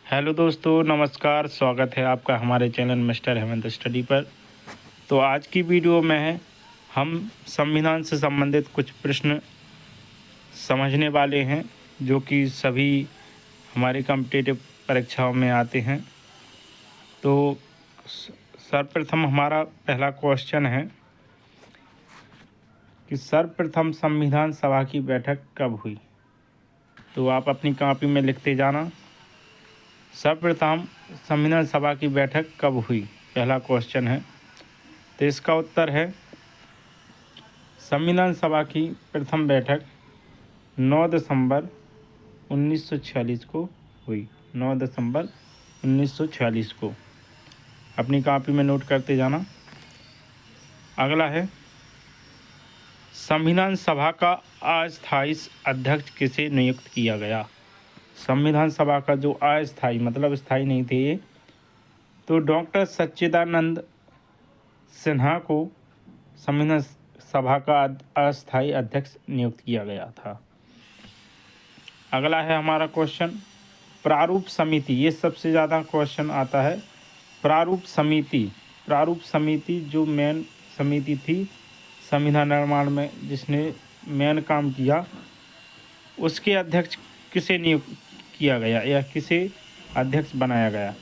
Hello दोस्तों, नमस्कार। स्वागत है आपका हमारे चैनल मिस्टर हेमंत स्टडी पर। तो आज की वीडियो में हम संविधान से संबंधित कुछ प्रश्न समझने वाले हैं जो कि सभी हमारे कॉम्पिटिटिव परीक्षाओं में आते हैं। तो सर्वप्रथम हमारा पहला क्वेश्चन है कि सर्वप्रथम संविधान सभा की बैठक कब हुई। तो आप अपनी कॉपी में लिखते जाना। सर्वप्रथम संविधान सभा की बैठक कब हुई, पहला क्वेश्चन है। तो इसका उत्तर है संविधान सभा की प्रथम बैठक 9 दिसंबर 1946 को हुई। 9 दिसंबर 1946 को अपनी कॉपी में नोट करते जाना। अगला है संविधान सभा का अस्थायी अध्यक्ष किसे नियुक्त किया गया। संविधान सभा का जो अस्थायी मतलब स्थायी नहीं थे ये, तो डॉक्टर सच्चिदानंद सिन्हा को संविधान सभा का अस्थायी अध्यक्ष नियुक्त किया गया था। अगला है हमारा क्वेश्चन प्रारूप समिति। ये सबसे ज़्यादा क्वेश्चन आता है। प्रारूप समिति जो मेन समिति थी संविधान निर्माण में, जिसने मेन काम किया, उसके अध्यक्ष किसे नियुक्त किया गया या किसे अध्यक्ष बनाया गया।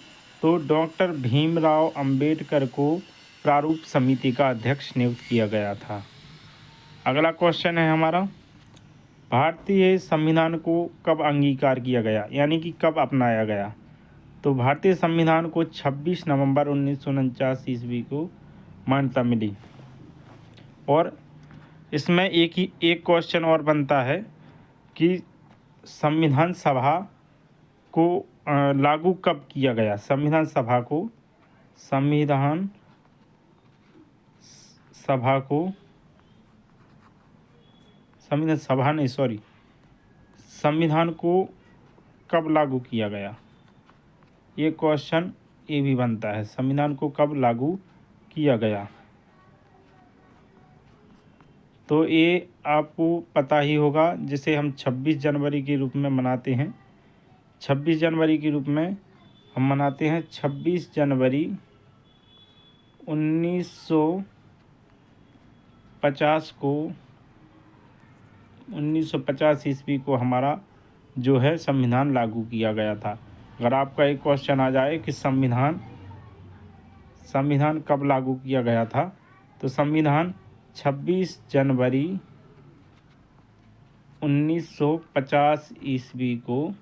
तो डॉक्टर भीमराव अंबेडकर को प्रारूप समिति का अध्यक्ष नियुक्त किया गया था। अगला क्वेश्चन है हमारा भारतीय संविधान को कब अंगीकार किया गया, यानी कि कब अपनाया गया। तो भारतीय संविधान को 26 नवंबर 1949 ईस्वी को मान्यता मिली। और इसमें एक क्वेश्चन और बनता है कि संविधान सभा को लागू कब किया गया। संविधान को कब लागू किया गया, ये क्वेश्चन ये भी बनता है। संविधान को कब लागू किया गया, तो ये आपको पता ही होगा, जिसे हम 26 जनवरी के रूप में मनाते हैं। 26 जनवरी के रूप में हम मनाते हैं। 26 जनवरी 1950 ईस्वी को हमारा जो है संविधान लागू किया गया था। अगर आपका एक क्वेश्चन आ जाए कि संविधान कब लागू किया गया था, तो संविधान 26 जनवरी 1950 ईस्वी को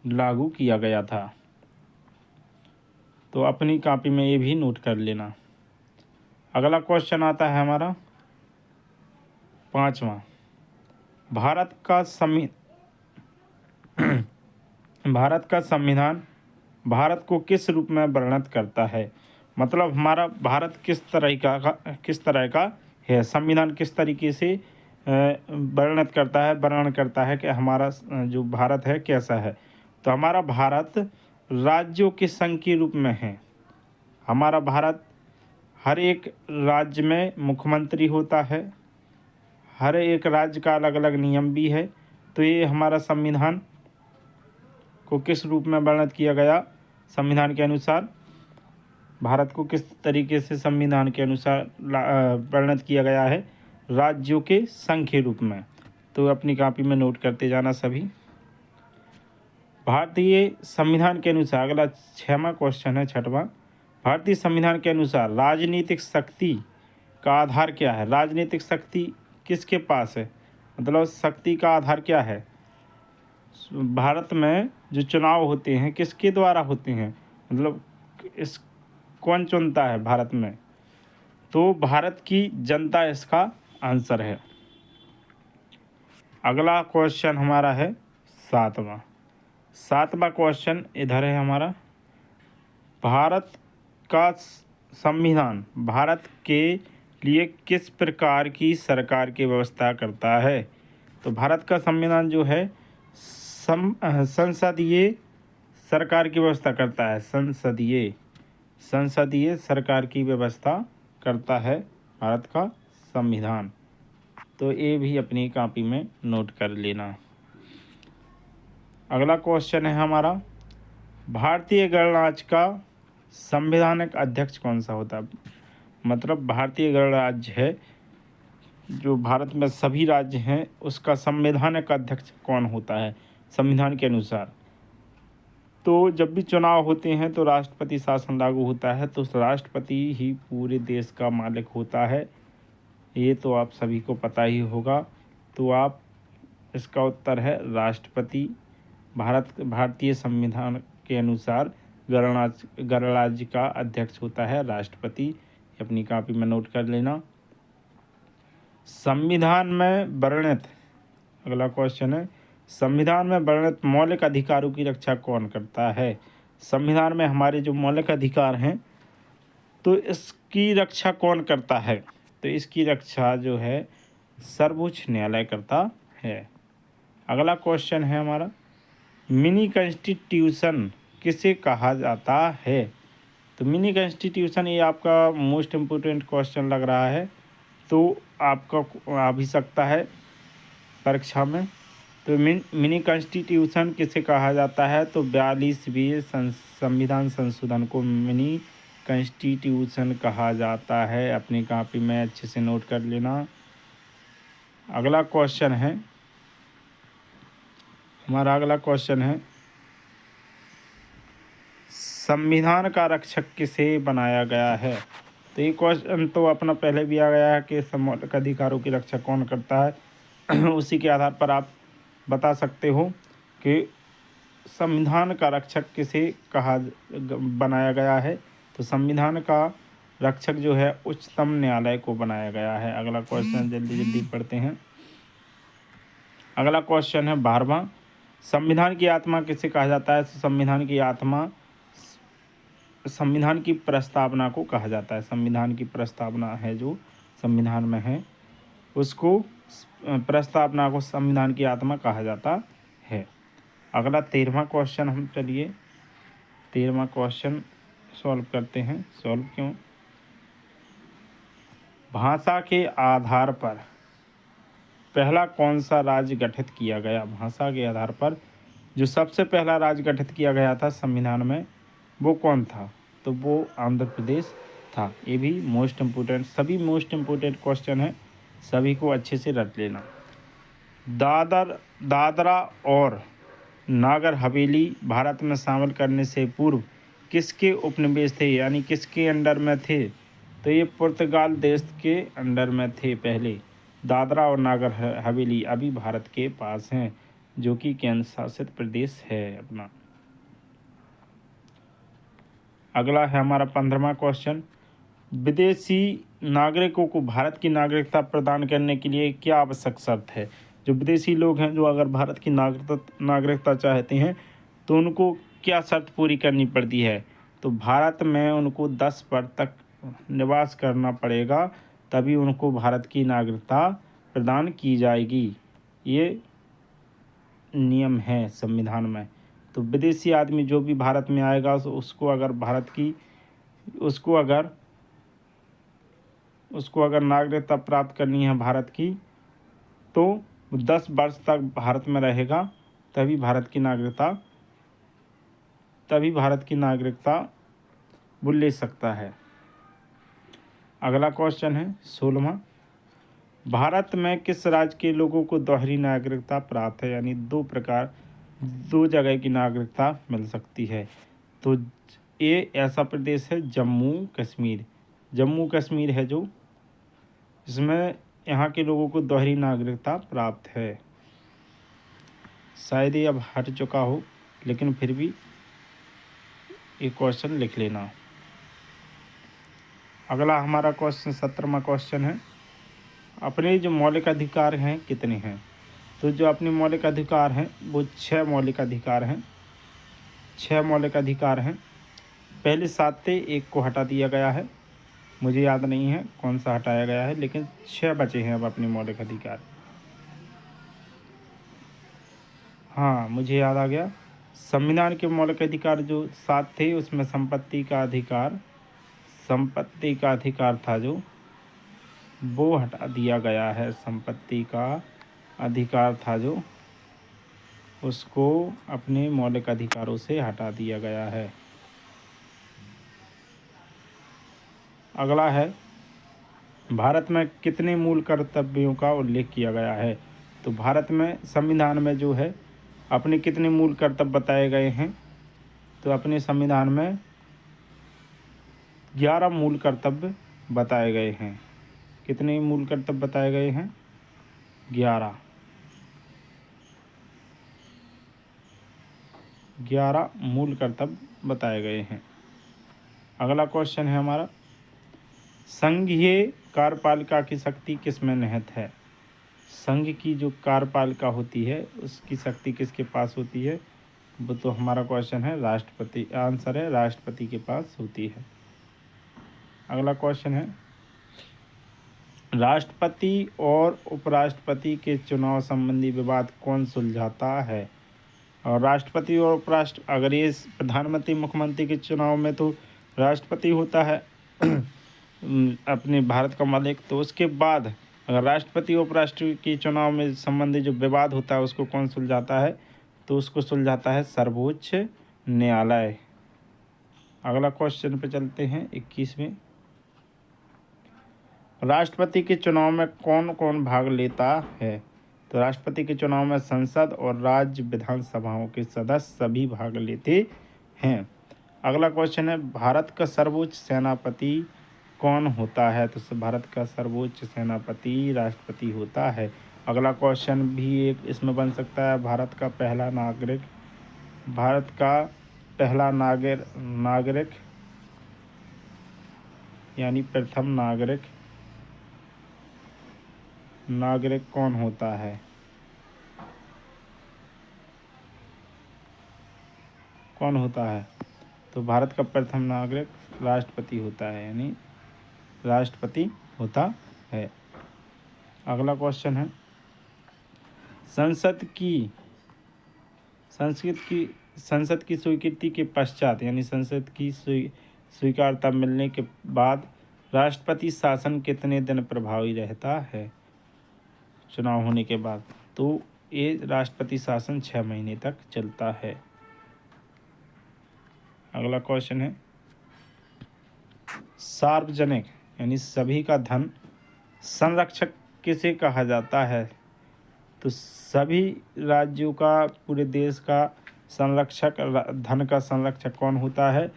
लागू किया गया था। तो अपनी कॉपी में ये भी नोट कर लेना। अगला क्वेश्चन आता है हमारा पाँचवा। भारत का संविधान भारत को किस रूप में वर्णित करता है। मतलब हमारा भारत किस तरह का है, संविधान किस तरीके से वर्णन करता है कि हमारा जो भारत है कैसा है। तो हमारा भारत राज्यों के संघ के रूप में है। हमारा भारत हर एक राज्य में मुख्यमंत्री होता है। हर एक राज्य का अलग अलग नियम भी है। तो ये हमारा संविधान को किस रूप में वर्णित किया गया, संविधान के अनुसार भारत को किस तरीके से संविधान के अनुसार वर्णित किया गया है, राज्यों के संघ के रूप में। तो अपनी कॉपी में नोट करते जाना सभी। भारतीय संविधान के अनुसार अगला 6वां क्वेश्चन है, 6वां। भारतीय संविधान के अनुसार राजनीतिक शक्ति का आधार क्या है। राजनीतिक शक्ति किसके पास है, मतलब शक्ति का आधार क्या है। भारत में जो चुनाव होते हैं किसके द्वारा होते हैं, मतलब कौन चुनता है भारत में। तो भारत की जनता इसका आंसर है। अगला क्वेश्चन हमारा है 7वां क्वेश्चन इधर है हमारा। भारत का संविधान भारत के लिए किस प्रकार की सरकार की व्यवस्था करता है। तो भारत का संविधान जो है संसदीय सरकार की व्यवस्था करता है। संसदीय सरकार की व्यवस्था करता है भारत का संविधान। तो ये भी अपनी कॉपी में नोट कर लेना। अगला क्वेश्चन है हमारा भारतीय गणराज्य का संवैधानिक अध्यक्ष कौन सा होता है? मतलब भारतीय गणराज्य है जो भारत में सभी राज्य हैं, उसका संवैधानिक अध्यक्ष कौन होता है संविधान के अनुसार? तो जब भी चुनाव होते हैं तो राष्ट्रपति शासन लागू होता है, तो राष्ट्रपति ही पूरे देश का मालिक होता है। ये तो आप सभी को पता ही होगा। तो आप इसका उत्तर है राष्ट्रपति। भारतीय संविधान के अनुसार गणराज्य का अध्यक्ष होता है राष्ट्रपति। अपनी कॉपी में नोट कर लेना। संविधान में वर्णित, अगला क्वेश्चन है, संविधान में वर्णित मौलिक अधिकारों की रक्षा कौन करता है? संविधान में हमारे जो मौलिक अधिकार हैं तो इसकी रक्षा कौन करता है? तो इसकी रक्षा जो है सर्वोच्च न्यायालय करता है। अगला क्वेश्चन है हमारा, मिनी कॉन्स्टिट्यूशन किसे कहा जाता है? तो मिनी कॉन्स्टिट्यूशन, ये आपका मोस्ट इम्पोर्टेंट क्वेश्चन लग रहा है, तो आपका आ भी सकता है परीक्षा में। तो मिनी कॉन्स्टिट्यूशन किसे कहा जाता है? तो 42वें संविधान संशोधन को मिनी कॉन्स्टिट्यूशन कहा जाता है। अपनी कॉपी में अच्छे से नोट कर लेना। अगला क्वेश्चन है हमारा, अगला क्वेश्चन है, संविधान का रक्षक किसे बनाया गया है? तो ये क्वेश्चन तो अपना पहले भी आ गया है कि मौलिक अधिकारों की रक्षा कौन करता है। उसी के आधार पर आप बता सकते हो कि संविधान का रक्षक किसे बनाया गया है। तो संविधान का रक्षक जो है उच्चतम न्यायालय को बनाया गया है। अगला क्वेश्चन जल्दी जल्दी पढ़ते हैं। अगला क्वेश्चन है 12वां, संविधान की आत्मा किसे कहा जाता है? संविधान की आत्मा संविधान की प्रस्तावना को कहा जाता है। संविधान की प्रस्तावना है जो संविधान में है, उसको प्रस्तावना को संविधान की आत्मा कहा जाता है। अगला 13वां क्वेश्चन, हम चलिए 13वां क्वेश्चन सॉल्व करते हैं। सॉल्व क्यों? भाषा के आधार पर पहला कौन सा राज्य गठित किया गया? भाषा के आधार पर जो सबसे पहला राज्य गठित किया गया था संविधान में, वो कौन था? तो वो आंध्र प्रदेश था। ये भी मोस्ट इम्पोर्टेंट, सभी मोस्ट इम्पोर्टेंट क्वेश्चन है, सभी को अच्छे से रट लेना। दादरा और नागर हवेली भारत में शामिल करने से पूर्व किसके उपनिवेश थे, यानी किसके अंडर में थे? तो ये पुर्तगाल देश के अंडर में थे पहले। दादरा और नागर हवेली अभी भारत के पास हैं, जो कि केंद्र शासित प्रदेश है अपना। अगला है हमारा 15वां क्वेश्चन, विदेशी नागरिकों को भारत की नागरिकता प्रदान करने के लिए क्या आवश्यक शर्त है? जो विदेशी लोग हैं जो अगर भारत की नागरिकता चाहते हैं तो उनको क्या शर्त पूरी करनी पड़ती है? तो भारत में उनको 10 वर्ष तक निवास करना पड़ेगा, तभी उनको भारत की नागरिकता प्रदान की जाएगी। ये नियम है संविधान में। तो विदेशी आदमी जो भी भारत में आएगा उसको अगर नागरिकता प्राप्त करनी है भारत की, तो 10 वर्ष तक भारत में रहेगा, तभी भारत की नागरिकता वो ले सकता है। अगला क्वेश्चन है 16वां, भारत में किस राज्य के लोगों को दोहरी नागरिकता प्राप्त है? यानी दो जगह की नागरिकता मिल सकती है। तो ये ऐसा प्रदेश है जम्मू कश्मीर है जो, इसमें यहाँ के लोगों को दोहरी नागरिकता प्राप्त है। शायद ये अब हट चुका हो, लेकिन फिर भी ये क्वेश्चन लिख लेना। अगला हमारा क्वेश्चन 17वां क्वेश्चन है, अपने जो मौलिक अधिकार हैं कितने हैं? तो जो अपने मौलिक अधिकार हैं वो 6 मौलिक अधिकार हैं। 6 मौलिक अधिकार हैं। पहले 7 थे, एक को हटा दिया गया है, मुझे याद नहीं है कौन सा हटाया गया है, लेकिन 6 बचे हैं अब अपने मौलिक अधिकार। हाँ, मुझे याद आ गया, संविधान के मौलिक अधिकार जो 7 थे उसमें संपत्ति का अधिकार था जो, वो हटा दिया गया है। संपत्ति का अधिकार था जो, उसको अपने मौलिक अधिकारों से हटा दिया गया है। अगला है, भारत में कितने मूल कर्तव्यों का उल्लेख किया गया है? तो भारत में संविधान में जो है अपने कितने मूल कर्तव्य बताए गए हैं? तो अपने संविधान में 11 मूल कर्तव्य बताए गए हैं। कितने मूल कर्तव्य बताए गए हैं? 11 मूल कर्तव्य बताए गए हैं। अगला क्वेश्चन है हमारा, संघीय कार्यपालिका की शक्ति किस में निहित है? संघ की जो कार्यपालिका होती है उसकी शक्ति किसके पास होती है? वो तो हमारा क्वेश्चन है राष्ट्रपति, आंसर है राष्ट्रपति के पास होती है। अगला क्वेश्चन है, राष्ट्रपति और उपराष्ट्रपति के चुनाव संबंधी विवाद कौन सुलझाता है? और राष्ट्रपति और उपराष्ट्र, अगर ये प्रधानमंत्री मुख्यमंत्री के चुनाव में तो राष्ट्रपति होता है अपने भारत का मालिक, तो उसके बाद अगर राष्ट्रपति और उपराष्ट्रपति के चुनाव में संबंधित जो विवाद होता है उसको कौन सुलझाता है? तो उसको सुलझाता है सर्वोच्च न्यायालय। अगला क्वेश्चन पे चलते हैं 21वें, राष्ट्रपति के चुनाव में कौन कौन भाग लेता है? तो राष्ट्रपति के चुनाव में संसद और राज्य विधानसभाओं के सदस्य सभी भाग लेते हैं। अगला क्वेश्चन है, भारत का सर्वोच्च सेनापति कौन होता है? तो भारत का सर्वोच्च सेनापति राष्ट्रपति होता है। अगला क्वेश्चन भी एक इसमें बन सकता है, भारत का पहला नागरिक यानी प्रथम नागरिक कौन होता है? कौन होता है? तो भारत का प्रथम नागरिक राष्ट्रपति होता है, यानी राष्ट्रपति होता है। अगला क्वेश्चन है, संसद की स्वीकृति के पश्चात यानी संसद की स्वीकार्यता मिलने के बाद राष्ट्रपति शासन कितने दिन प्रभावी रहता है? चुनाव होने के बाद तो ये राष्ट्रपति शासन 6 महीने तक चलता है। अगला क्वेश्चन है, सार्वजनिक यानी सभी का धन संरक्षक किसे कहा जाता है? तो सभी राज्यों का, पूरे देश का संरक्षक, धन का संरक्षक कौन होता है?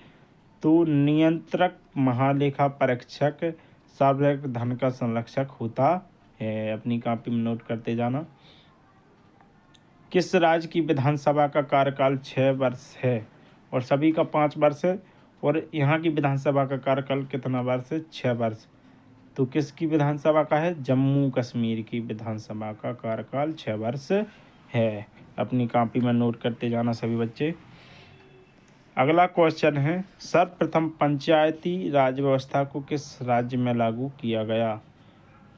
तो नियंत्रक महालेखा परीक्षक सार्वजनिक धन का संरक्षक होता है। अपनी कॉपी में नोट करते जाना। किस राज्य की विधानसभा का कार्यकाल 6 वर्ष है? और सभी का 5 वर्ष है, और यहाँ की विधानसभा का कार्यकाल कितना वर्ष है? 6 वर्ष। तो किसकी विधानसभा का है? जम्मू कश्मीर की विधानसभा का कार्यकाल 6 वर्ष है। अपनी कॉपी में नोट करते जाना सभी बच्चे। अगला क्वेश्चन है, सर्वप्रथम पंचायती राज व्यवस्था को किस राज्य में लागू किया गया?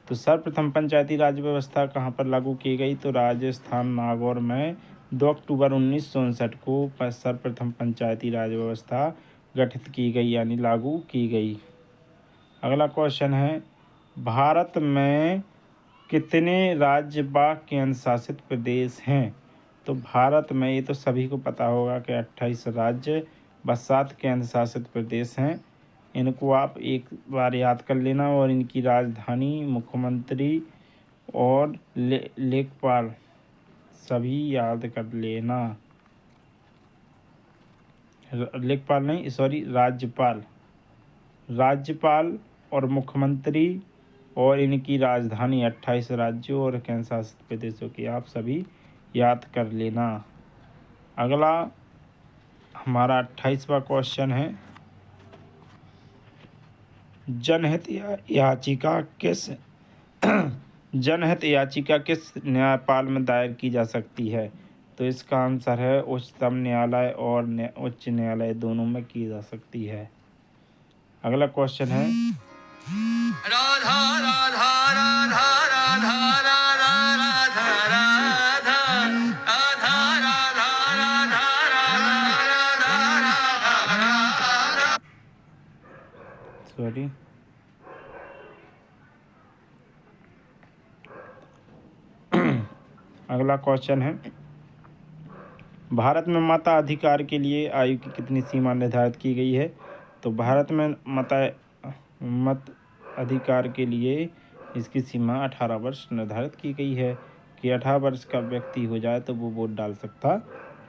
तो सर्वप्रथम पंचायती राज व्यवस्था कहाँ पर लागू की गई? तो राजस्थान नागौर में 2 अक्टूबर 1959 को सर्वप्रथम पंचायती राज व्यवस्था गठित की गई यानी लागू की गई। अगला क्वेश्चन है, भारत में कितने राज्य व केंद्र शासित प्रदेश हैं? तो भारत में, ये तो सभी को पता होगा कि 28 राज्य व 7 केंद्र शासित प्रदेश हैं। इनको आप एक बार याद कर लेना और इनकी राजधानी, मुख्यमंत्री और लेखपाल सभी याद कर लेना। लेखपाल नहीं, सॉरी, राज्यपाल और मुख्यमंत्री और इनकी राजधानी 28 राज्यों और केंद्र शासित प्रदेशों की आप सभी याद कर लेना। अगला हमारा 28वां क्वेश्चन है, जनहित याचिका किस न्यायपाल में दायर की जा सकती है? तो इसका आंसर है उच्चतम न्यायालय और उच्च न्यायालय दोनों में की जा सकती है। अगला क्वेश्चन है, राधा राधा राधा राधा राधा राधा राधा राधा राधा, सॉरी, अगला क्वेश्चन है, भारत में मताधिकार के लिए आयु की कितनी सीमा निर्धारित की गई है? तो भारत में मत अधिकार के लिए इसकी सीमा 18 वर्ष निर्धारित की गई है कि 18 वर्ष का व्यक्ति हो जाए तो वो वोट डाल सकता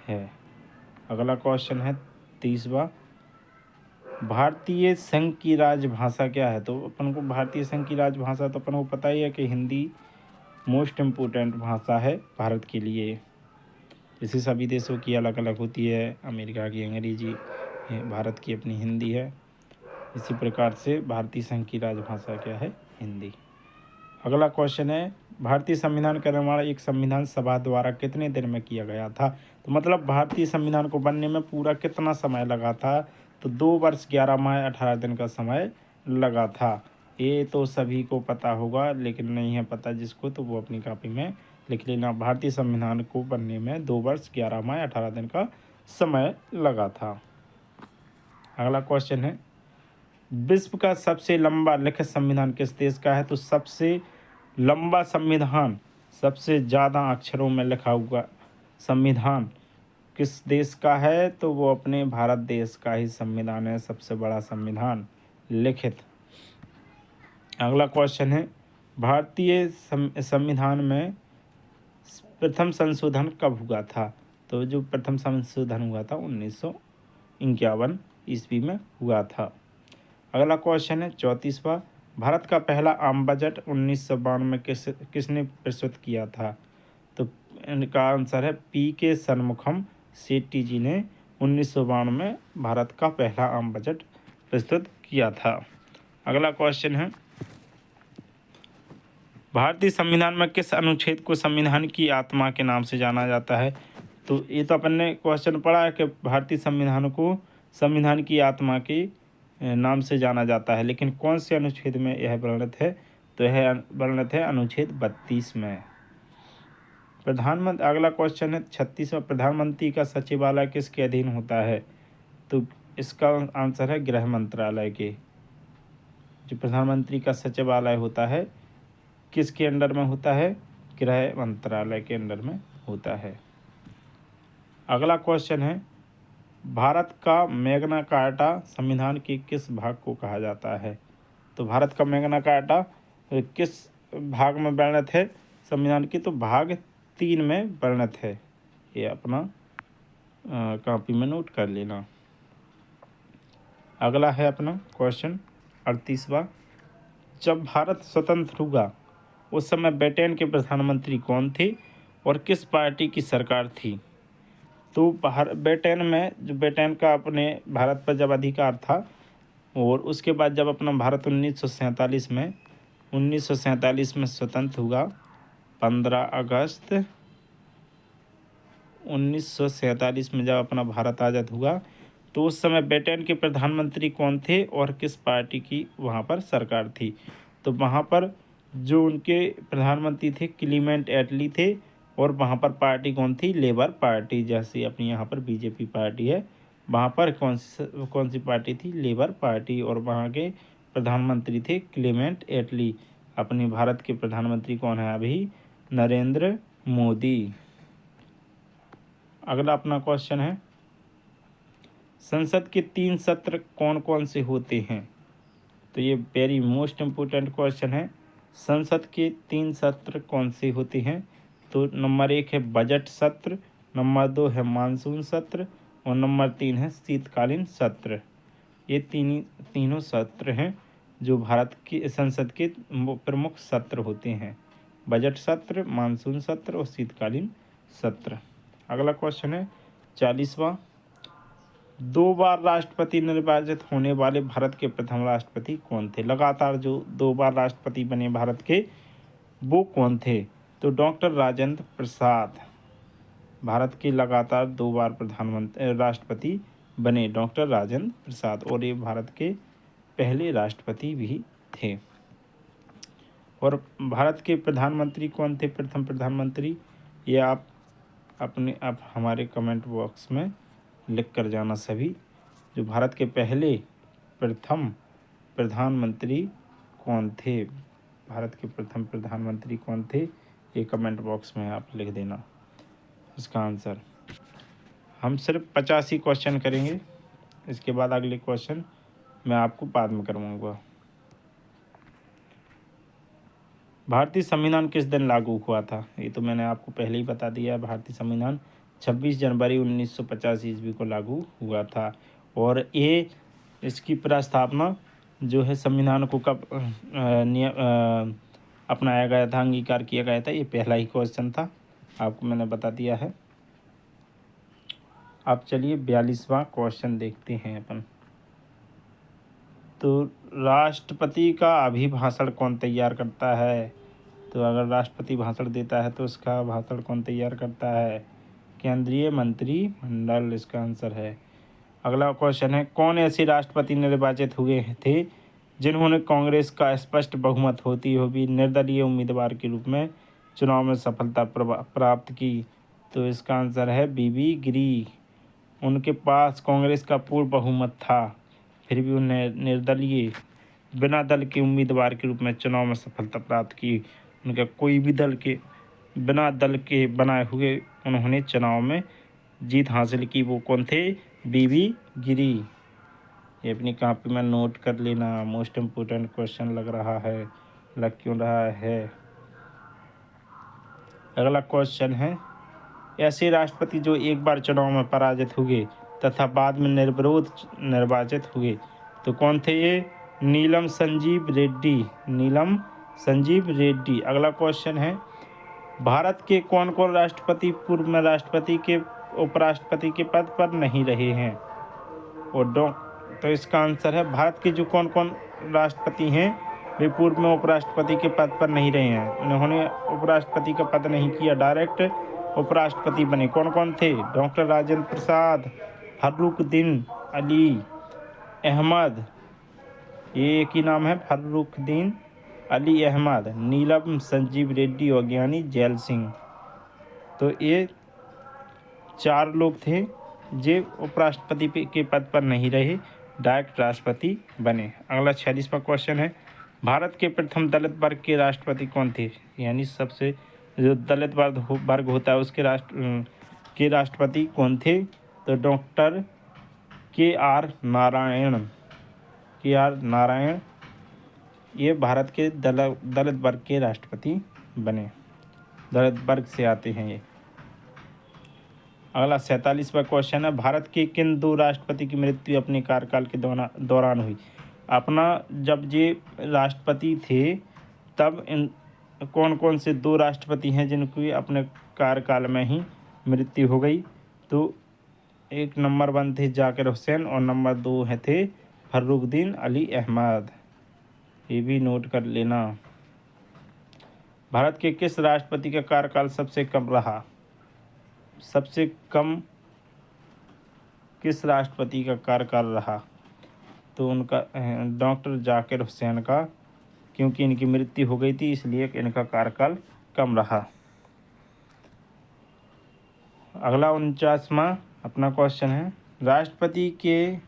है। अगला क्वेश्चन है 30वां, भारतीय संघ की राजभाषा क्या है? तो अपन को भारतीय संघ की राजभाषा तो अपन को पता ही है कि हिंदी मोस्ट इम्पोर्टेंट भाषा है भारत के लिए। जैसे सभी देशों की अलग अलग होती है, अमेरिका की अंग्रेजी, भारत की अपनी हिंदी है, इसी प्रकार से भारतीय संघ की राजभाषा क्या है? हिंदी। अगला क्वेश्चन है, भारतीय संविधान का निर्माण एक संविधान सभा द्वारा कितने दिन में किया गया था? तो मतलब भारतीय संविधान को बनने में पूरा कितना समय लगा था? तो 2 वर्ष 11 माह 18 दिन का समय लगा था। ये तो सभी को पता होगा, लेकिन नहीं है पता जिसको तो वो अपनी कॉपी में लिख लेना। भारतीय संविधान को बनने में 2 वर्ष 11 माह 18 दिन का समय लगा था। अगला क्वेश्चन है, विश्व का सबसे लंबा लिखित संविधान किस देश का है? तो सबसे लंबा संविधान, सबसे ज़्यादा अक्षरों में लिखा हुआ संविधान किस देश का है? तो वो अपने भारत देश का ही संविधान है, सबसे बड़ा संविधान लिखित। अगला क्वेश्चन है, भारतीय संविधान में प्रथम संशोधन कब हुआ था? तो जो प्रथम संशोधन हुआ था 1951 ईस्वी में हुआ था। अगला क्वेश्चन है 34वां, भारत का पहला आम बजट 1992 में किसने प्रस्तुत किया था? तो इनका आंसर है पी.के. षणमुखम शेट्टी जी ने 1992 में भारत का पहला आम बजट प्रस्तुत किया था। अगला क्वेश्चन है, भारतीय संविधान में किस अनुच्छेद को संविधान की आत्मा के नाम से जाना जाता है? तो ये तो अपन ने क्वेश्चन पढ़ा है कि भारतीय संविधान को संविधान की आत्मा के नाम से जाना जाता है, लेकिन कौन से अनुच्छेद में यह वर्णित है? तो यह वर्णित है अनुच्छेद 32 में। अगला क्वेश्चन है 36वां, प्रधानमंत्री का सचिवालय किसके अधीन होता है? तो इसका आंसर है गृह मंत्रालय के। जो प्रधानमंत्री का सचिवालय होता है किसके अंडर में होता है? गृह मंत्रालय के अंडर में होता है। अगला क्वेश्चन है, भारत का मैग्ना कार्टा संविधान के किस भाग को कहा जाता है? तो भारत का मैग्ना कार्टा किस भाग में वर्णित है संविधान की? तो भाग 3 में वर्णित है। ये अपना कॉपी में नोट कर लेना। अगला है अपना क्वेश्चन 38वां, जब भारत स्वतंत्र हुआ उस समय ब्रिटेन के प्रधानमंत्री कौन थे और किस पार्टी की सरकार थी? तो ब्रिटेन में जो ब्रिटेन का अपने भारत पर जब अधिकार था और उसके बाद जब अपना भारत 1947 में स्वतंत्र हुआ, 15 अगस्त 1947 में जब अपना भारत आज़ाद हुआ, तो उस समय ब्रिटेन के प्रधानमंत्री कौन थे और किस पार्टी की वहाँ पर सरकार थी? तो वहाँ पर जो उनके प्रधानमंत्री थे क्लीमेंट एटली थे, और वहाँ पर पार्टी कौन थी? Labour party. जैसे अपनी यहाँ पर बीजेपी पार्टी है, वहाँ पर कौन सी पार्टी थी? Labour party. और वहाँ के प्रधानमंत्री थे क्लीमेंट एटली। अपने भारत के प्रधानमंत्री कौन है अभी? नरेंद्र मोदी। अगला अपना क्वेश्चन है, संसद के 3 सत्र कौन कौन से होते हैं? तो ये वेरी मोस्ट इम्पोर्टेंट क्वेश्चन है। संसद के 3 सत्र कौन से होते हैं? तो नंबर 1 है बजट सत्र, नंबर 2 है मानसून सत्र और नंबर 3 है शीतकालीन सत्र। ये तीनों सत्र हैं जो भारत की संसद के प्रमुख सत्र होते हैं, बजट सत्र, मानसून सत्र और शीतकालीन सत्र। अगला क्वेश्चन है 40वां, 2 बार राष्ट्रपति निर्वाचित होने वाले भारत के प्रथम राष्ट्रपति कौन थे? लगातार जो 2 बार राष्ट्रपति बने भारत के, वो कौन थे? तो डॉक्टर राजेंद्र प्रसाद। भारत के लगातार 2 बार राष्ट्रपति बने डॉक्टर राजेंद्र प्रसाद, और ये भारत के पहले राष्ट्रपति भी थे। और भारत के प्रधानमंत्री कौन थे? प्रथम प्रधानमंत्री, ये आप हमारे कमेंट बॉक्स में लिख कर जाना सभी। जो भारत के पहले प्रथम प्रधानमंत्री कौन थे? भारत के प्रथम प्रधानमंत्री कौन थे? ये कमेंट बॉक्स में आप लिख देना इसका आंसर। हम सिर्फ 85 क्वेश्चन करेंगे, इसके बाद अगले क्वेश्चन मैं आपको बाद में करवाऊँगा। भारतीय संविधान किस दिन लागू हुआ था? ये तो मैंने आपको पहले ही बता दिया है। भारतीय संविधान 26 जनवरी 1950 ईस्वी को लागू हुआ था। और ये इसकी प्रस्तावना जो है संविधान को कब अपनाया गया था, अंगीकार किया गया था, ये पहला ही क्वेश्चन था, आपको मैंने बता दिया है। अब चलिए 42वां क्वेश्चन देखते हैं अपन। तो राष्ट्रपति का अभिभाषण कौन तैयार करता है? तो अगर राष्ट्रपति भाषण देता है तो उसका भाषण कौन तैयार करता है? केंद्रीय मंत्रिमंडल इसका आंसर है। अगला क्वेश्चन है, कौन ऐसे राष्ट्रपति निर्वाचित हुए थे जिन्होंने कांग्रेस का स्पष्ट बहुमत होती हुए भी निर्दलीय उम्मीदवार के रूप में चुनाव में सफलता प्राप्त की? तो इसका आंसर है बीबी गिरी। उनके पास कांग्रेस का पूर्ण बहुमत था, फिर भी उन्हें निर्दलीय बिना दल के उम्मीदवार के रूप में चुनाव में सफलता प्राप्त की। उनका कोई भी दल के बिना दल के बनाए हुए उन्होंने चुनाव में जीत हासिल की। वो कौन थे? बीबी गिरी। ये अपनी कॉपी में नोट कर लेना, मोस्ट इम्पोर्टेंट क्वेश्चन लग रहा है, लग क्यों रहा है। अगला क्वेश्चन है, ऐसे राष्ट्रपति जो एक बार चुनाव में पराजित हुए तथा बाद में निर्विरोध निर्वाचित हुए, तो कौन थे ये? नीलम संजीव रेड्डी। नीलम संजीव रेड्डी। अगला क्वेश्चन है, भारत के कौन कौन राष्ट्रपति पूर्व में राष्ट्रपति के उपराष्ट्रपति के पद पर नहीं रहे हैं? और तो इसका आंसर है, भारत के जो कौन कौन राष्ट्रपति हैं वे पूर्व में उपराष्ट्रपति के पद पर नहीं रहे हैं। उन्होंने उपराष्ट्रपति का पद नहीं किया, डायरेक्ट उपराष्ट्रपति बने। कौन कौन थे? डॉक्टर राजेंद्र प्रसाद, फर्रुखदीन अली अहमद, ये एक ही नाम है, फर्रुखदीन अली अहमद, नीलम संजीव रेड्डी और ज्ञानी जैल सिंह। तो ये 4 लोग थे जो उपराष्ट्रपति के पद पर नहीं रहे, डायरेक्ट राष्ट्रपति बने। अगला 46वां क्वेश्चन है, भारत के प्रथम दलित वर्ग के राष्ट्रपति कौन थे? यानी सबसे जो दलित वर्ग होता है उसके राष्ट्रपति कौन थे? तो doctor KR. Narayan. KR. Narayan ये भारत के दलित वर्ग के राष्ट्रपति बने, दलित वर्ग से आते हैं ये। अगला 47वां क्वेश्चन है, भारत के किन 2 राष्ट्रपति की मृत्यु अपने कार्यकाल के दौरान हुई? अपना जब ये राष्ट्रपति थे तब इन कौन कौन से 2 राष्ट्रपति हैं जिनकी अपने कार्यकाल में ही मृत्यु हो गई? तो एक नंबर 1 थे जाकिर हुसैन और नंबर 2 थे फर्रुखदीन अली अहमद। ये भी नोट कर लेना। भारत के किस राष्ट्रपति का कार्यकाल सबसे कम रहा? सबसे कम किस राष्ट्रपति का कार्यकाल रहा? तो उनका डॉक्टर जाकिर हुसैन का, क्योंकि इनकी मृत्यु हो गई थी इसलिए इनका कार्यकाल कम रहा। अगला 49वां अपना क्वेश्चन है, राष्ट्रपति के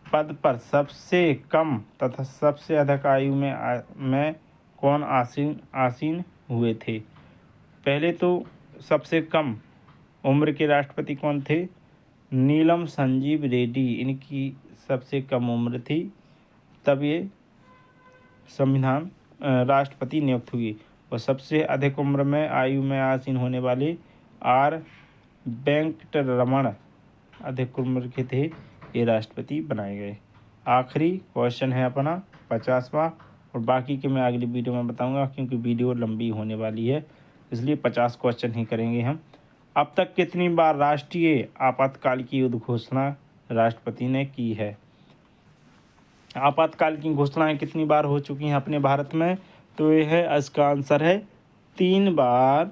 पद पर सबसे कम तथा सबसे अधिक आयु में कौन आसीन हुए थे? पहले तो सबसे कम उम्र के राष्ट्रपति कौन थे? नीलम संजीव रेड्डी, इनकी सबसे कम उम्र थी, तब ये संविधान राष्ट्रपति नियुक्त हुई। और सबसे अधिक उम्र में आयु में आसीन होने वाले आर वेंकटरमण अधिक उम्र के थे, ये राष्ट्रपति बनाए गए। आखिरी क्वेश्चन है अपना 50वां, और बाकी के मैं अगली वीडियो में बताऊंगा क्योंकि वीडियो लंबी होने वाली है, इसलिए 50 क्वेश्चन ही करेंगे हम। अब तक कितनी बार राष्ट्रीय आपातकाल की घोषणा राष्ट्रपति ने की है? आपातकाल की घोषणाएं कितनी बार हो चुकी हैं अपने भारत में? तो ये है, इसका आंसर है 3 बार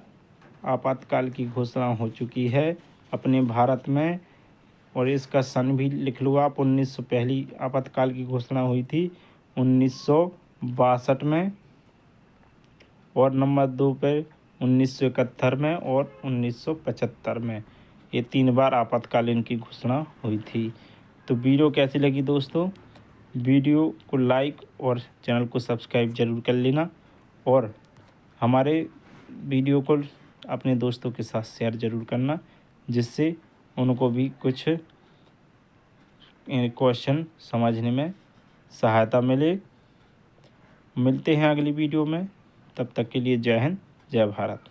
आपातकाल की घोषणा हो चुकी है अपने भारत में। और इसका सन भी लिख लो आप, 1900 पहली आपातकाल की घोषणा हुई थी 1962 में, और नंबर 2 पे 1971 में और 1975 में। ये 3 बार आपातकालीन की घोषणा हुई थी। तो वीडियो कैसी लगी दोस्तों? वीडियो को लाइक और चैनल को सब्सक्राइब जरूर कर लेना, और हमारे वीडियो को अपने दोस्तों के साथ शेयर ज़रूर करना, जिससे उनको भी कुछ क्वेश्चन समझने में सहायता मिले। मिलते हैं अगली वीडियो में, तब तक के लिए जय हिंद, जय भारत।